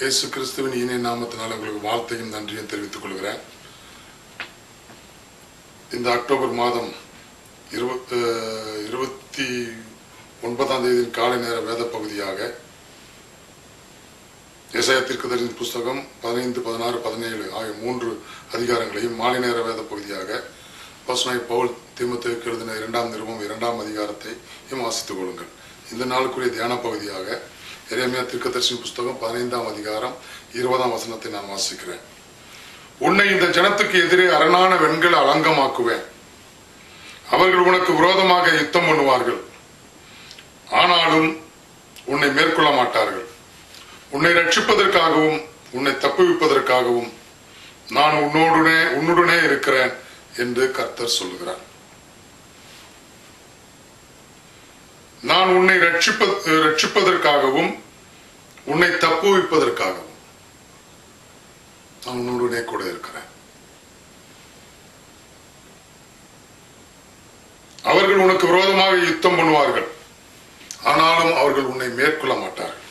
இயேசு கிறிஸ்துவின் இனிய நாமத்தினால் உங்களுக்கு வாழ்த்தையும் நன்றியும் தெரிவித்துக் கொள்கிறேன். இந்த அக்டோபர் மாதம் 29 காலை நேர வேத பகுதியாக எசாயா தீர்க்கதரிசியின் புஸ்தகம் 15, 16, 17 ஆகிய 3 அதிகாரங்களையும் மாலை நேர வேத பகுதியாக அப்போஸ்தலனாகிய பவுல் தீமோத்தேயுவுக்கு எழுதின 2ஆம் நிருபம் 2ஆம் அதிகாரத்தையும் வாசித்துக் கொள்ளுங்கள். இந்த நாளுக்குரிய தியான பகுதியாக எரேமியா தீர்க்கதரிசியின் புஸ்தகம் 15ஆம் அதிகாரம் 20ஆம் வசனத்தை நான் வாசிக்கிறேன். உன்னை இந்த ஜனத்துக்கு எதிரே அரணான வெண்கல அலங்கமாக்குவேன். அவர்கள் உனக்கு விரோதமாக யுத்தம் பண்ணுவார்கள், ஆனாலும் உன்னை மேற்கொள்ள மாட்டார்கள். உன்னை ரட்சிப்பதற்காகவும் உன்னை தப்புவிப்பதற்காகவும் நான் உன்னுடனே இருக்கிறேன் என்று கர்த்தர் சொல்லுகிறார். நான் உன்னை ரட்சிப்பதற்காகவும் உன்னை தப்புவிப்பதற்காகவும் நான் உன்னுடனே கூட இருக்கிறேன். அவர்கள் உனக்கு விரோதமாக யுத்தம் பண்ணுவார்கள், ஆனாலும் அவர்கள் உன்னை மேற்கொள்ள மாட்டார்கள்.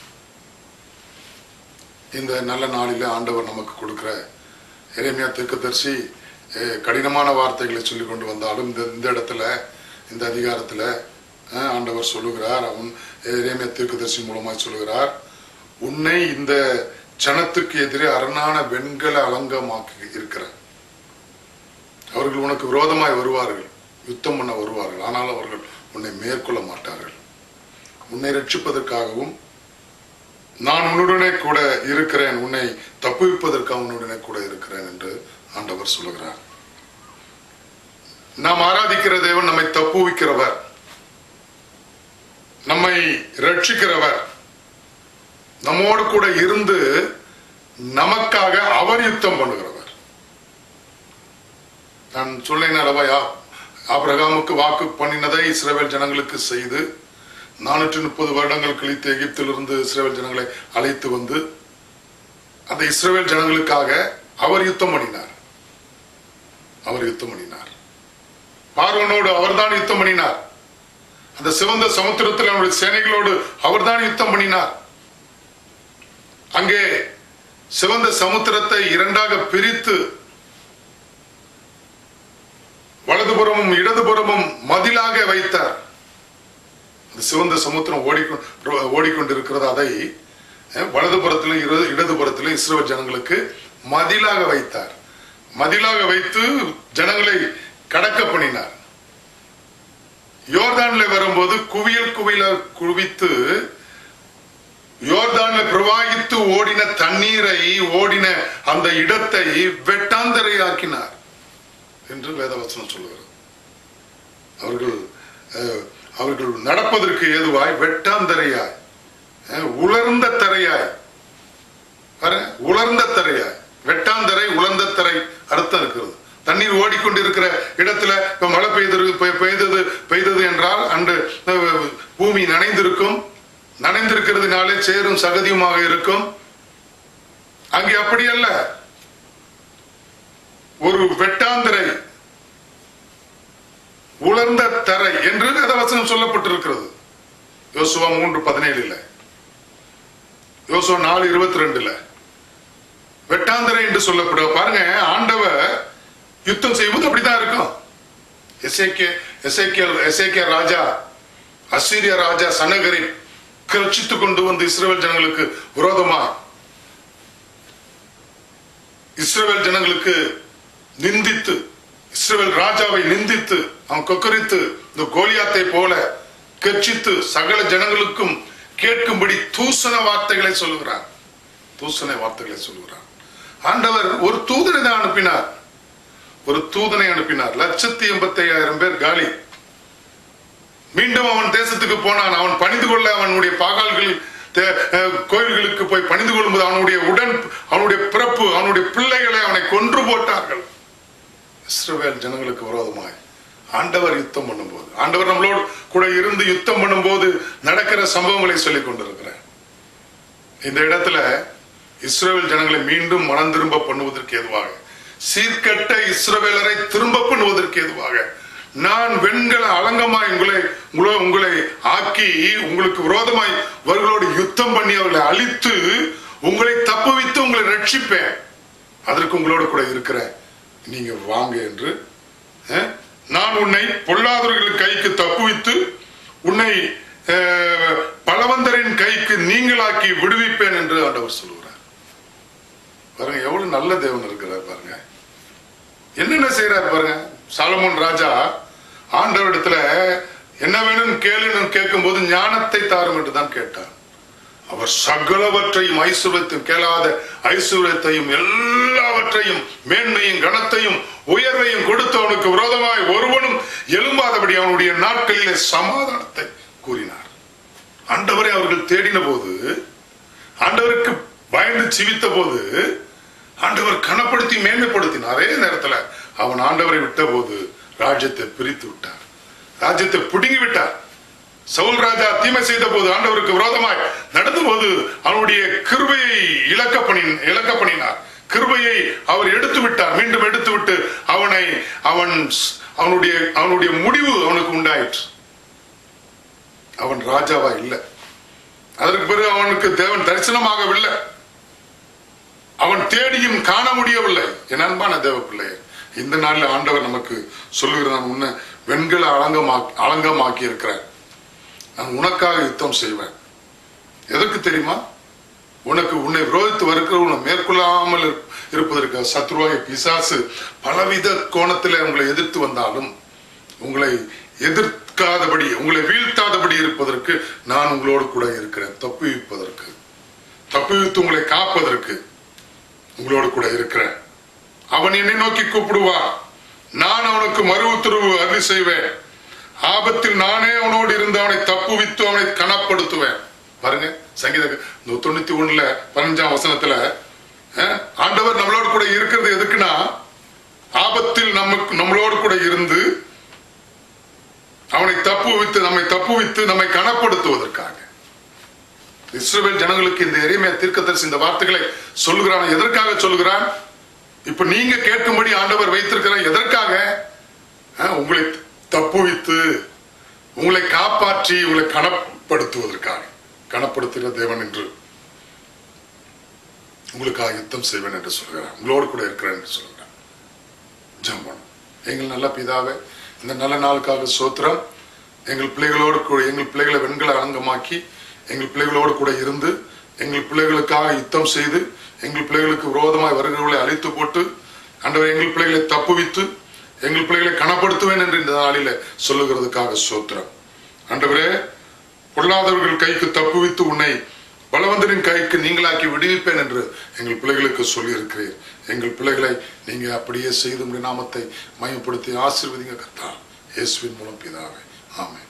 இந்த நல்ல நாளில ஆண்டவர் நமக்கு கொடுக்கிற எரேமியா தீர்க்கதரிசி கடினமான வார்த்தைகளை சொல்லிக் கொண்டு வந்தாலும் இந்த இடத்துல இந்த அதிகாரத்துல ஆண்டவர் சொல்லுகிறார், அவன் எரேமியா தீர்க்கதரிசி மூலமாய் சொல்லுகிறார், உன்னை இந்த ஜனத்துக்கு எதிரே அரணான வெண்கல அலங்கமாக்கி இருக்கிற. அவர்கள் உனக்கு விரோதமாய் வருவார்கள், யுத்தம் பண்ண வருவார்கள், ஆனால் அவர்கள் உன்னை மேற்கொள்ள மாட்டார்கள். உன்னை ரட்சிப்பதற்காகவும் நான் உன்னுடனே கூட இருக்கிறேன், உன்னை தப்புவிப்பதற்காக உன்னுடனே கூட இருக்கிறேன் என்று ஆண்டவர் சொல்லுகிறார். நாம் ஆராதிக்கிற தேவன் நம்மை தப்புவிக்கிறவர், நம்மை ரட்சிக்கிறவர், நம்மோடு கூட இருந்து நமக்காக அவர் யுத்தம் பண்ணுகிறவர். நான் சொன்னேன் அல்லவா, ஆபிரகாமுக்கு வாக்கு பண்ணினதை இஸ்ரவேல் ஜனங்களுக்கு செய்து 430 வருடங்கள் கழித்து எகிப்திலிருந்து இஸ்ரவேல் ஜனங்களை அழைத்து வந்து அந்த இஸ்ரவேல் ஜனங்களுக்காக அவர் யுத்தம் பண்ணினார். பார்வோனோடு அவர்தான் யுத்தம் பண்ணினார். அந்த சிவந்த சமுத்திரத்தில் அவருடைய சேனைகளோடு அவர்தான் யுத்தம் பண்ணினார். அங்கே சிவந்த சமுத்திரத்தை இரண்டாக பிரித்து வலதுபுறமும் இடதுபுறமும் மதிலாக வைத்தார். சிவந்த சமுத்திரம் ஓடிக்கொண்டிருக்கிறது, அதை வலதுபுறத்திலும் இடதுபுறத்திலும் இஸ்ரவேல் ஜனங்களுக்கு மதிலாக வைத்தார். மதிலாக வைத்து ஜனங்களை கடக்க பண்ணினார். யோர்தான்ல வரும்போது குவியல் குவித்து யோர்தான்ல பிரவாகித்து ஓடின தண்ணீரை ஓடின அந்த இடத்தை வெட்டாந்தரையாக்கினார் என்று வேதவசனம் சொல்லுகிறது. அவர்கள் நடப்பதற்கு ஏதுவாய் வெட்டாந்தரையாய், உலர்ந்த தரையாய், வெட்டாந்தரை உலர்ந்த தரை அர்த்தம் இருக்கிறது. தண்ணீர் ஓடிக்கொண்டிருக்கிற இடத்துல இப்ப மழை பெய்தது என்றால் அன்று பூமி நனைந்திருக்கிறதுனாலே சேரும் சகதியுமாக இருக்கும். அங்கே அப்படி அல்ல, ஒரு வெட்டாந்தரை உலர்ந்த தரை என்று வேதவசனம் சொல்லப்பட்டிருக்கிறது. யோசுவா 3:17, யோசுவா 4:22 வெட்டாந்தரை என்று சொல்லப்பட. பாருங்க, ஆண்டவர் யுத்தம் செய்வது அப்படிதான் இருக்கும். எசேக்கியா ராஜா, அசீரியா ராஜா சனகரிப் கிளர்ச்சித்து கொண்டு வந்து இஸ்ரவேல் ஜனங்களுக்கு விரோதமா, இஸ்ரவேல் ஜனங்களுக்கு நிந்தித்து, இஸ்ரவேல் ராஜாவை நிந்தித்து, அவன் கொக்கரித்து இந்த கோலியாத்தை போல கர்ச்சித்து சகல ஜனங்களுக்கும் கேட்கும்படி தூசண வார்த்தைகளை சொல்லுகிறார். ஆண்டவர் ஒரு தூதனை தான் அனுப்பினார். 1,85,000 பேர் காலி. மீண்டும் அவன் தேசத்துக்கு போனான். அவன் பணிந்து கொள்ள அவனுடைய பாகால்களில் கோயில்களுக்கு போய் பணிந்து கொள்ளும்போது அவனுடைய பிறப்பு, அவனுடைய பிள்ளைகளை அவனை கொன்று போட்டார்கள். இஸ்ரவேல் ஜனங்களுக்கு விரோதமாய் ஆண்டவர் யுத்தம் பண்ணும்போது, ஆண்டவர் நம்மளோடு கூட இருந்து யுத்தம் பண்ணும்போது நடக்கிற சம்பவங்களை சொல்லிக் கொண்டிருக்கிறேன். இந்த இடத்துல இஸ்ரவேல் ஜனங்களை மீண்டும் மனம் திரும்ப பண்ணுவதற்கு ஏதுவாக, சீர்கட்ட இஸ்ரவேலரை திரும்ப பண்ணுவதற்கு ஏதுவாக நான் வெண்கல அலங்கமாய் உங்களை ஆக்கி உங்களுக்கு விரோதமாய் அவர்களோடு யுத்தம் பண்ணி அவர்களை அழித்து உங்களை தப்பு விடுவிப்பேன், அதற்கு உங்களோடு கூட இருக்கிறேன், நீங்க வாங்க என்று. நான் உன்னை பொல்லாதவர்கள் கைக்கு தப்புவித்து உன்னை பலவந்தரின் கைக்கு நீங்களாக்கி விடுவிப்பேன் என்று ஆண்டவர் சொல்லுகிறார். பாருங்க எவ்வளவு நல்ல தேவன் இருக்கிறார் பாருங்க. என்னென்ன செய்யறார் பாருங்க. சாலமோன் ராஜா ஆண்டவரிடத்துல என்ன வேணும்னு கேளுன்னு கேட்கும் போது ஞானத்தை தாரும் என்று தான் கேட்டார். அவர் சகலவற்றையும் ஐஸ்வர்யத்தையும், கேளாத ஐஸ்வர்யத்தையும், எல்லாவற்றையும், மேன்மையும் கனத்தையும் உயர்வையும் கொடுத்து அவனுக்கு விரோதமாய் ஒருவனும் எழும்பாதபடி அவனுடைய நாட்களிலே சமாதானத்தை கூறினார். ஆண்டவரை அவர்கள் தேடின போது, ஆண்டவருக்கு பயந்து ஜீவித்த போது ஆண்டவர் கனப்படுத்தி மேன்மைப்படுத்தினார். அதே நேரத்தில் அவன் ஆண்டவரை விட்ட போது ராஜ்யத்தை பிரித்து விட்டார், ராஜ்யத்தை பிடுங்கி விட்டார். சவுல் ராஜா தீமை செய்த போது, ஆண்டவருக்கு விரோதமாய் நடந்த போது அவனுடைய கிருபையை இழக்க பண்ணினார். கிருபையை அவர் எடுத்து விட்டார், மீண்டும் எடுத்து விட்டு அவனுடைய முடிவு அவனுக்கு உண்டாயிற்று. அவன் ராஜாவா இல்லை. அதற்கு பிறகு அவனுக்கு தேவன் தரிசனமாகவில்லை, அவன் தேடியும் காண முடியவில்லை. என் அன்பான தேவ பிள்ளை, இந்த நாளில் ஆண்டவர் நமக்கு சொல்லுகிற, நான் உன்னை வெண்கல அலங்கமாக்கி இருக்கிறேன், நான் உனக்காக யுத்தம் செய்வேன். எதற்கு தெரியுமா? உன்னை விரோதித்து வருகிறவனை மேற்கொள்ளாமல் இருப்பதற்கு. சத்ருவாய பிசாசு பலவித கோணத்தில் உங்களை எதிர்த்து வந்தாலும் உங்களை எதிர்க்காதபடி, உங்களை வீழ்த்தாதபடி இருப்பதற்கு நான் உங்களோடு கூட இருக்கிறேன். தப்புவித்து உங்களை காப்பதற்கு உங்களோடு கூட இருக்கிறேன். அவன் என்னை நோக்கி கூப்பிடுவான், நான் அவனுக்கு மறு உத்தரவு அருளி செய்வேன். ஆபத்தில் நானே அவனோடு இருந்து அவனை தப்புவித்து அவனை கனப்படுத்துவேன். பாருங்க, சங்கீத 91:15 ஆண்டவர் நம்மளோடு கூட இருக்கிறது எதுக்குன்னா, ஆபத்தில் நம்மளோடு கூட இருந்து அவனை தப்புவித்து நம்மை கனப்படுத்துவதற்காக. இஸ்ரவேல் ஜனங்களுக்கு இந்த எரேமியா தீர்க்கதரிசி இந்த வார்த்தைகளை சொல்லுகிறான். எதற்காக சொல்லுகிறான்? இப்ப நீங்க கேட்கும்படி ஆண்டவர் வைத்திருக்கிறார். எதற்காக? உங்களை தப்புவித்து, உங்களை காப்பாற்றி, உங்களை கனப்படுத்துவதற்காக. கனப்படுத்துகிற தேவன் என்று உங்களுக்காக யுத்தம் செய்வேன் என்று சொல்கிறார். உங்களோடு கூட இருக்கிறேன் என்று சொல்கிறார். ஜெபம். எங்கள் நல்ல பிதாவே, இந்த நல்ல நாளுக்காக ஸ்தோத்திரம். எங்கள் பிள்ளைகளை வெண்கல அலங்கமாக்கி எங்கள் பிள்ளைகளோடு கூட இருந்து எங்கள் பிள்ளைகளுக்காக யுத்தம் செய்து எங்கள் பிள்ளைகளுக்கு விரோதமாய் வருகிறவர்களை அழித்து போட்டு ஆண்டவர் எங்கள் பிள்ளைகளை தப்புவித்து எங்கள் பிள்ளைகளை கனப்படுத்துவேன் என்று இந்த நாளில சொல்லுகிறதுக்காக ஸ்தோத்திரம். ஆண்டவரே, பொல்லாதவர்கள் கைக்கு தப்புவித்து உன்னை பலவந்தரின் கைக்கு நீங்களாக்கி விடுவிப்பேன் என்று எங்கள் பிள்ளைகளுக்கு சொல்லி இருக்கிறீர். எங்கள் பிள்ளைகளை நீங்க அப்படியே செய்து நாமத்தை மயப்படுத்தி ஆசீர்வதிங்க கர்த்தா. இயேசுவின் மூலம் பிதாவே, ஆமென்.